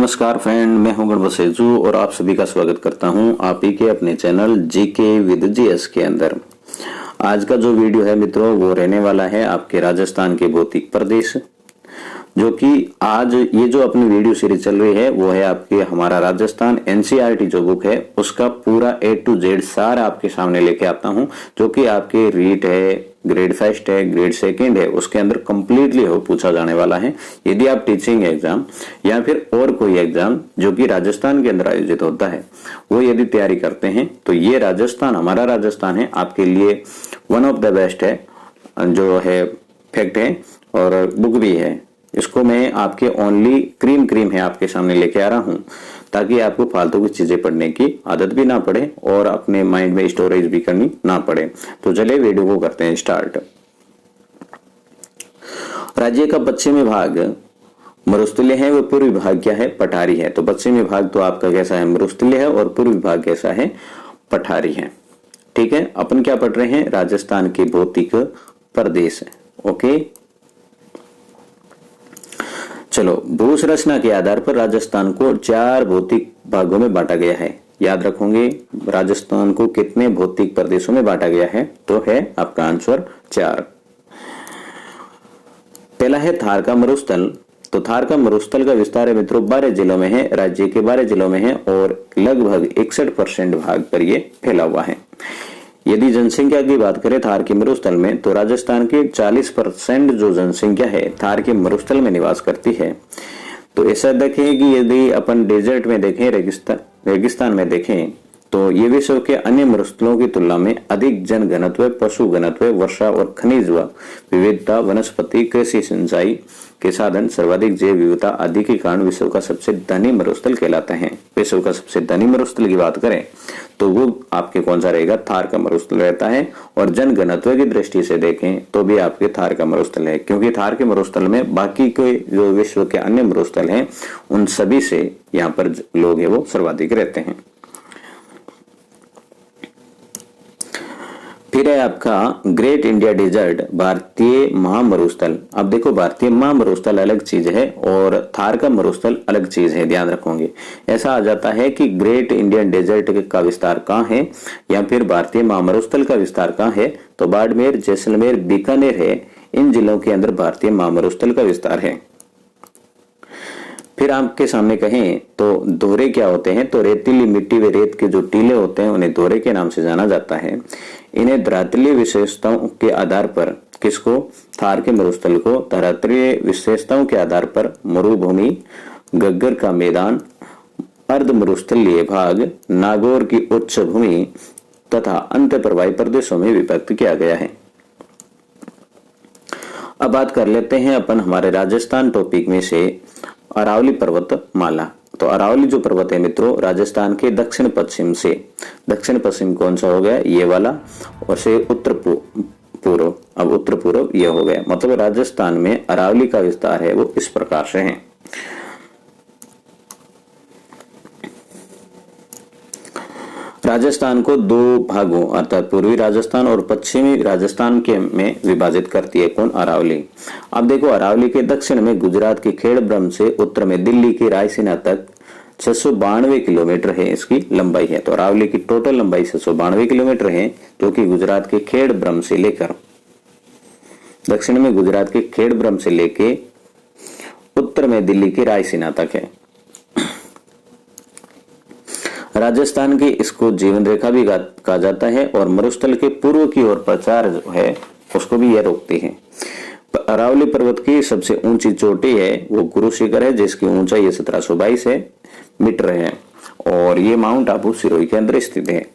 नमस्कार फ्रेंड, मैं हूं गणबसेजू और आप सभी का स्वागत करता हूं आप ही के अपने चैनल जीके विद जीएस के अंदर। आज का जो वीडियो है मित्रों वो रहने वाला है आपके राजस्थान के भौतिक प्रदेश, जो कि आज ये जो अपनी वीडियो सीरीज चल रही है वो है आपके हमारा राजस्थान एनसीईआरटी जो बुक है उसका पूरा A to Z सारा आपके सामने लेके आता हूं, जो कि आपके रीट है, ग्रेड फर्स्ट है, ग्रेड सेकंड है, उसके अंदर कंप्लीटली हो पूछा जाने वाला है। यदि आप टीचिंग एग्जाम या फिर और कोई एग्जाम जो कि राजस्थान के अंदर आयोजित होता है वो यदि तैयारी करते हैं तो ये राजस्थान, हमारा राजस्थान है आपके लिए वन ऑफ द बेस्ट है, जो है फैक्ट है और बुक भी है। इसको मैं आपके ओनली क्रीम है आपके सामने लेके आ रहा हूं, ताकि आपको फालतू की चीजें पढ़ने की आदत भी ना पड़े और अपने माइंड में स्टोरेज भी करनी ना पड़े। तो चलिए वीडियो को करते हैं स्टार्ट। राज्य का पश्चिमी भाग मरुस्थलीय है, वो पूर्वी भाग क्या है, पठारी है। तो पश्चिमी भाग तो आपका कैसा है, मरुस्थलीय है, और पूर्वी भाग कैसा है, पठारी है। ठीक है, अपन क्या पढ़ रहे हैं, राजस्थान के भौतिक प्रदेश है। ओके, चलो, भू संरचना के आधार पर राजस्थान को 4 भौतिक भागों में बांटा गया है। याद रखोगे राजस्थान को कितने भौतिक प्रदेशों में बांटा गया है, तो है आपका आंसर 4। पहला है थार का मरुस्थल। तो थार का मरुस्थल का विस्तार है मित्रों 12 जिलों में है, राज्य के 12 जिलों में है और लगभग 61% भाग पर यह फैला हुआ है। यदि जनसंख्या की बात करें थार के मरुस्थल में, तो राजस्थान की 40% जो जनसंख्या है थार के मरुस्थल में निवास करती है। तो ऐसा देखें कि यदि अपन डेजर्ट में देखें, रेगिस्तान में देखें, तो ये विश्व के अन्य मरुस्थलों की तुलना में अधिक जन घनत्व, पशु घनत्व, वर्षा और खनिज व विविधता, वनस्पति, कृषि, सिंचाई के साधन, सर्वाधिक जैव विविधता आदि के कारण विश्व का सबसे धनी मरुस्थल कहलाते हैं। विश्व का सबसे धनी मरुस्थल की बात करें तो वो आपके कौन सा रहेगा, थार का मरुस्थल रहता है। और जन घनत्व की दृष्टि से देखें तो भी आपके थार का मरुस्थल है, क्योंकि थार के मरुस्थल में बाकी के जो विश्व के अन्य मरुस्थल हैं उन सभी से यहाँ पर लोग है वो सर्वाधिक रहते हैं। फिर है आपका ग्रेट इंडिया डेजर्ट, भारतीय महामरुस्थल। अब देखो, भारतीय महामरुस्थल अलग चीज है और थार का मरुस्थल अलग चीज है, ध्यान रखोगे। ऐसा आ जाता है कि ग्रेट इंडियन डेजर्ट का विस्तार कहाँ है या फिर भारतीय महामरुस्थल का विस्तार कहाँ है, तो बाड़मेर, जैसलमेर, बीकानेर है, इन जिलों के अंदर भारतीय महामरुस्थल का विस्तार है। फिर आपके सामने कहें तो दोहरे क्या होते हैं, तो रेतीली मिट्टी व रेत के जो टीले होते हैं उन्हें दोहरे के नाम से जाना जाता है। इन्हें धरातलीय विशेषताओं के आधार पर, किसको, थार के मरुस्थल को धरातलीय विशेषताओं के आधार पर मरुभूमि, गग्गर का मैदान, अर्ध मरुस्थलीय भाग, नागौर की उच्च भूमि तथा अंत प्रवाही प्रदेशों में विभक्त किया गया है। अब बात कर लेते हैं अपन हमारे राजस्थान टॉपिक में से अरावली पर्वत माला। तो अरावली जो पर्वत है मित्रों राजस्थान के दक्षिण पश्चिम से, दक्षिण पश्चिम कौन सा हो गया, ये वाला, और से उत्तर पूर्व, अब उत्तर पूर्व ये हो गया। मतलब राजस्थान में अरावली का विस्तार है वो इस प्रकार से है। राजस्थान को 2 भागों अर्थात पूर्वी राजस्थान और पश्चिमी राजस्थान के में विभाजित करती है कौन, अरावली। अब देखो, अरावली के दक्षिण में गुजरात के खेड़ ब्रह्म से उत्तर में दिल्ली की रायसीना तक 692 किलोमीटर है इसकी लंबाई है। तो अरावली की टोटल लंबाई 692 किलोमीटर है, जो कि गुजरात के खेड़ ब्रह्म से लेकर, दक्षिण में गुजरात के खेड़ ब्रह्म से लेके उत्तर में दिल्ली की रायसीना तक है। राजस्थान की इसको जीवन रेखा भी कहा जाता है और मरुस्थल के पूर्व की ओर प्रचार जो है उसको भी यह रोकती है। अरावली पर्वत की सबसे ऊंची चोटी है वो गुरु शिखर है, जिसकी ऊंचाई 1722 मीटर है और ये माउंट आबू सिरोही के अंदर स्थित है।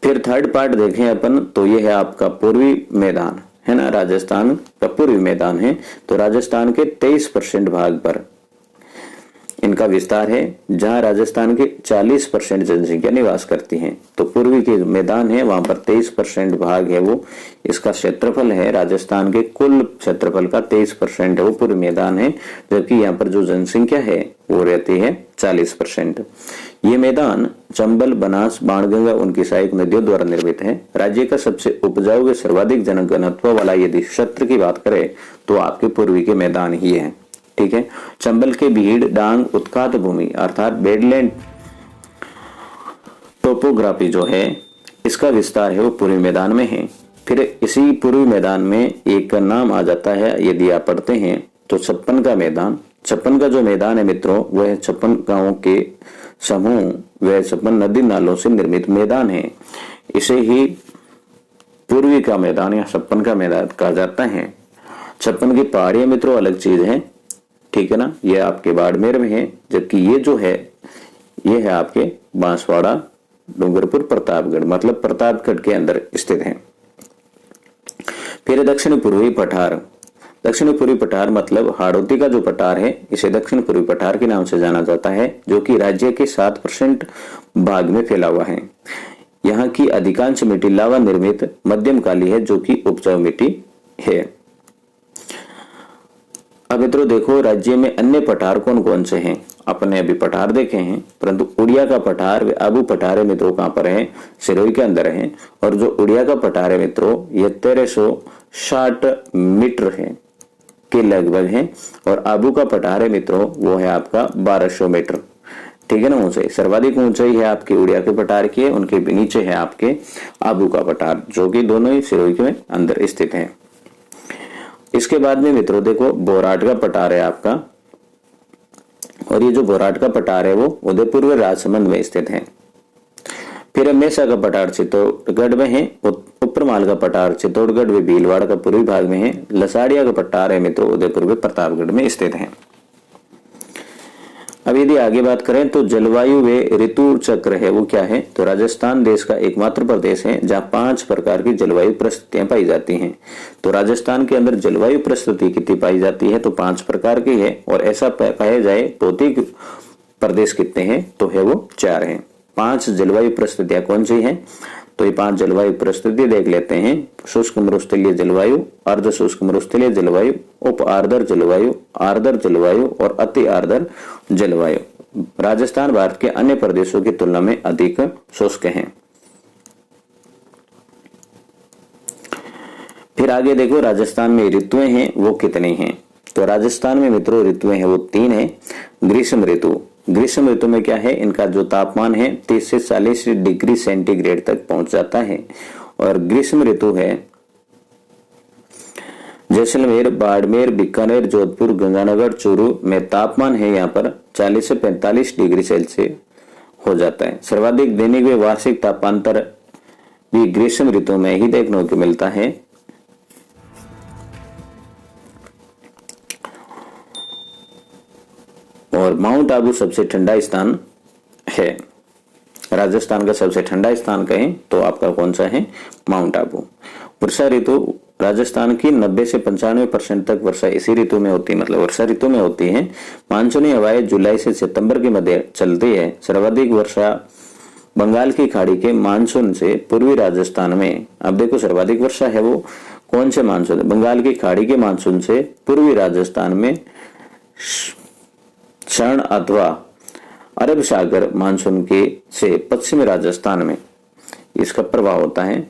फिर थर्ड पार्ट देखें अपन तो ये है आपका पूर्वी मैदान है ना, राजस्थान का पूर्वी मैदान है। तो राजस्थान के 23% भाग पर इनका विस्तार है, जहां राजस्थान के 40% जनसंख्या निवास करती है। तो पूर्वी के मैदान है वहां पर 23% भाग है वो इसका क्षेत्रफल है। राजस्थान के कुल क्षेत्रफल का 23% है वो पूर्वी मैदान है, जबकि यहाँ पर जो जनसंख्या है वो रहती है 40%। ये मैदान चंबल, बनास, बाणगंगा उनकी सहायक नदियों द्वारा निर्मित है। राज्य का सबसे उपजाऊ व सर्वाधिक जनघनत्व वाला यदि क्षेत्र की बात करें तो आपके पूर्वी के मैदान ही है। ठीक है। चंबल के भीड़ डांग उत्खात भूमि अर्थात बेडलैंड टोपोग्राफी जो है इसका विस्तार है वो पूर्वी मैदान में है। फिर इसी पूर्वी मैदान में एक नाम आ जाता है यदि आप पढ़ते हैं तो 56 का मैदान। 56 का जो मैदान है मित्रों वह 56 गांवों के समूह वह 56 नदी नालों से निर्मित मैदान है। इसे ही पूर्वी का मैदान या 56 का मैदान कहा जाता है। 56 की पहाड़ियां मित्रों अलग चीज है, ठीक है ना। ये आपके बाड़मेर में है, जबकि ये जो है ये है आपके बांसवाड़ा डूंगरपुर प्रतापगढ़ मतलब प्रतापगढ़ के अंदर स्थित है। फिर दक्षिण पूर्वी पठार। दक्षिण पूर्वी पठार मतलब हाड़ौती का जो पठार है इसे दक्षिण पूर्वी पठार के नाम से जाना जाता है, जो कि राज्य के 7% भाग में फैला हुआ है। यहाँ की अधिकांश मिट्टी लावा निर्मित मध्यम काली है, जो कि उपजाऊ मिट्टी है। अब मित्रों देखो राज्य में अन्य पठार कौन कौन से हैं। अपने अभी पठार देखे हैं, परंतु उड़िया का पठार आबू पठार है मित्रों कहाँ पर है, सिरोही के अंदर है। और जो उड़िया का पठार है मित्रों यह 1360 मीटर है के लगभग है। और आबू का पठार है मित्रों वो है आपका 1200 मीटर, ठीक है ना। ऊंचाई सर्वाधिक ऊंचाई है आपके उड़िया के पठार की, उनके नीचे है आपके आबू का पठार, जो कि दोनों ही सिरोही के अंदर स्थित है। इसके बाद में मित्रों देखो बोराट का पठार है आपका, और ये जो बोराट का पठार है वो उदयपुर व राजसमंद में स्थित है। फिर मेसा का पठार चित्तौड़गढ़ में है। उपरमाल का पठार चित्तौड़गढ़ व भीलवाड़ा का पूर्वी भाग में है। लसाड़िया का पठार है मित्रों उदयपुर व प्रतापगढ़ में स्थित है। अब यदि आगे बात करें तो जलवायु व ऋतु चक्र है वो क्या है, तो राजस्थान देश का एकमात्र प्रदेश है जहां 5 प्रकार की जलवायु परिस्थितियां पाई जाती हैं। तो राजस्थान के अंदर जलवायु परिस्थिति कितनी पाई जाती है, तो 5 प्रकार की है। और ऐसा कहा जाए भौतिक प्रदेश कितने हैं, तो है वो 4 हैं। 5 जलवायु परिस्थितियां कौन सी हैं, तो ये 5 जलवायु परिस्थिति देख लेते हैं। शुष्क मरुस्थलीय जलवायु, अर्ध शुष्क मरुस्थलीय जलवायु, उप आर्द्र जलवायु, आर्द्र जलवायु और अति आर्द्र जलवायु। राजस्थान भारत के अन्य प्रदेशों की तुलना में अधिक शुष्क है। फिर आगे देखो राजस्थान में ऋतुएं हैं वो कितनी हैं, तो राजस्थान में मित्रों ऋतुएं हैं वो 3 है। ग्रीष्म ऋतु, ग्रीष्म ऋतु में क्या है इनका जो तापमान है 30 से 40 डिग्री सेंटीग्रेड तक पहुंच जाता है। और ग्रीष्म ऋतु है जैसलमेर, बाड़मेर, बीकानेर, जोधपुर, गंगानगर, चूरू में तापमान है यहाँ पर 40 से 45 डिग्री सेल्सियस हो जाता है। सर्वाधिक दैनिक व वार्षिक तापांतर भी ग्रीष्म ऋतु में ही देखने को मिलता है। और माउंट आबू सबसे ठंडा स्थान है। राजस्थान का सबसे ठंडा स्थान कहें तो आपका कौन सा है, माउंट आबू। वर्षा ऋतु राजस्थान की 90 से 95% तक वर्षा इसी ऋतु में होती है, मतलब वर्षा ऋतु में होती है। मानसूनी हवाएं जुलाई से सितंबर के मध्य चलती है। सर्वाधिक वर्षा बंगाल की खाड़ी के मानसून से पूर्वी राजस्थान में। अब देखो सर्वाधिक वर्षा है वो कौन से मानसून, बंगाल की खाड़ी के मानसून से पूर्वी राजस्थान में क्षण अथवा अरब सागर मानसून के से पश्चिमी राजस्थान में इसका प्रभाव होता है।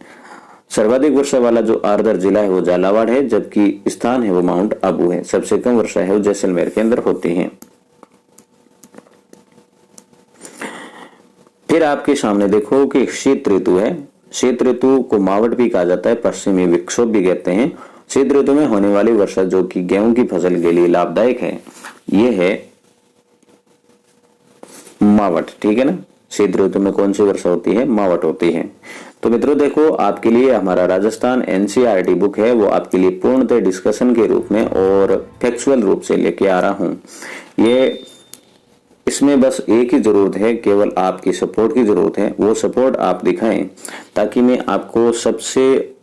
सर्वाधिक वर्षा वाला जो आर्द्र जिला है वो झालावाड़ है, जबकि स्थान है वो माउंट आबू है। सबसे कम वर्षा है वो जैसलमेर के अंदर होती है। फिर आपके सामने देखो कि शीत ऋतु है। शीत ऋतु को मावट भी कहा जाता है, पश्चिमी विक्षोभ भी कहते हैं। शीत ऋतु में होने वाली वर्षा जो कि गेहूं की फसल के लिए लाभदायक है, ये है मावट, ठीक है ना। शीत ऋतु में कौन सी वर्षा होती है, मावट होती है। तो मित्रों देखो आपके लिए हमारा राजस्थान एनसीईआरटी बुक है वो आपके लिए पूर्णतः डिस्कशन के रूप में और फैक्चुअल रूप से लेके आ रहा हूं। ये इसमें बस एक ही जरूरत है, केवल आपकी सपोर्ट की जरूरत है। वो सपोर्ट आप दिखाएं ताकि मैं आपको सबसे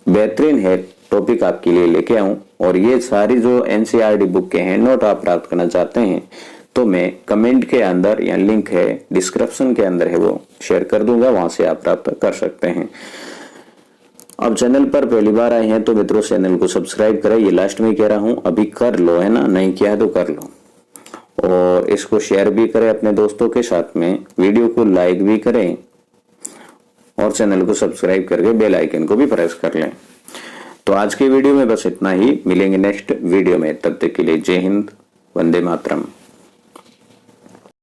बेहतरीन है टॉपिक आपके लिए लेके आऊं। और ये सारी जो एनसीईआरटी बुक के हैंड नोट आप प्राप्त करना चाहते हैं तो मैं कमेंट के अंदर या लिंक है डिस्क्रिप्शन के अंदर है वो शेयर कर दूंगा, वहां से आप प्राप्त कर सकते हैं। अब चैनल पर पहली बार आए हैं तो मित्रों चैनल को सब्सक्राइब करें, ये लास्ट में कह रहा हूं, अभी कर लो, है ना, नहीं किया है तो कर लो। और इसको शेयर भी करें अपने दोस्तों के साथ में, वीडियो को लाइक भी करें और चैनल को सब्सक्राइब करके बेल आइकन को भी प्रेस कर लें। तो आज के वीडियो में बस इतना ही, मिलेंगे नेक्स्ट वीडियो में, तब तक के लिए जय हिंद, वंदे मातरम।